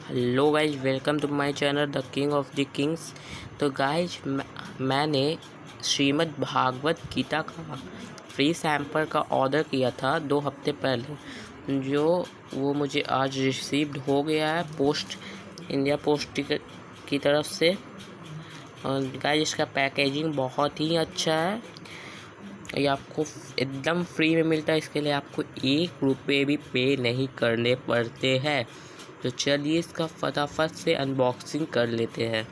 Hello guys, welcome to my channel the king of the kings. तो guys मैंने श्रीमद् भागवत गीता का free sample का order किया था 2 हफ्ते पहले, जो वो मुझे आज रिसीव्ड हो गया है इंडिया पोस्ट की तरफ से। और गाइज इसका पैकेजिंग बहुत ही अच्छा है। ये आपको एकदम फ्री में मिलता है, इसके लिए आपको 1 रुपये भी पे नहीं करने पड़ते हैं। तो चलिए इसका फटाफट से अनबॉक्सिंग कर लेते हैं।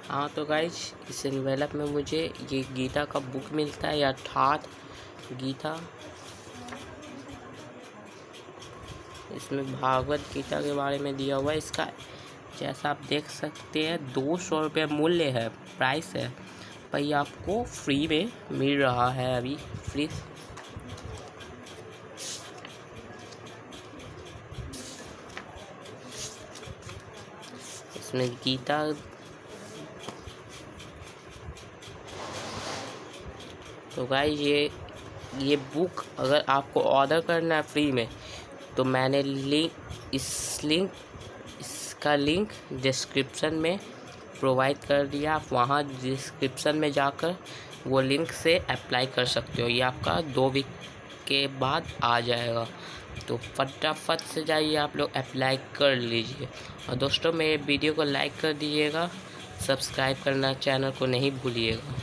हाँ तो गाइज, इस एनवेलप में मुझे ये गीता का बुक मिलता है, या अर्थात गीता। इसमें भागवत गीता के बारे में दिया हुआ है। इसका जैसा आप देख सकते हैं 200 रुपये मूल्य है, प्राइस है, पर ये आपको फ्री में मिल रहा है अभी फ्री। इसमें गीता तो गाइस ये बुक अगर आपको ऑर्डर करना है फ्री में, तो मैंने इसका लिंक डिस्क्रिप्शन में प्रोवाइड कर दिया। आप वहाँ डिस्क्रिप्शन में जाकर वो लिंक से अप्लाई कर सकते हो। ये आपका 2 वीक के बाद आ जाएगा, तो फटाफट से जाइए आप लोग अप्लाई कर लीजिए। और दोस्तों, मेरे वीडियो को लाइक कर दीजिएगा, सब्सक्राइब करना चैनल को नहीं भूलिएगा।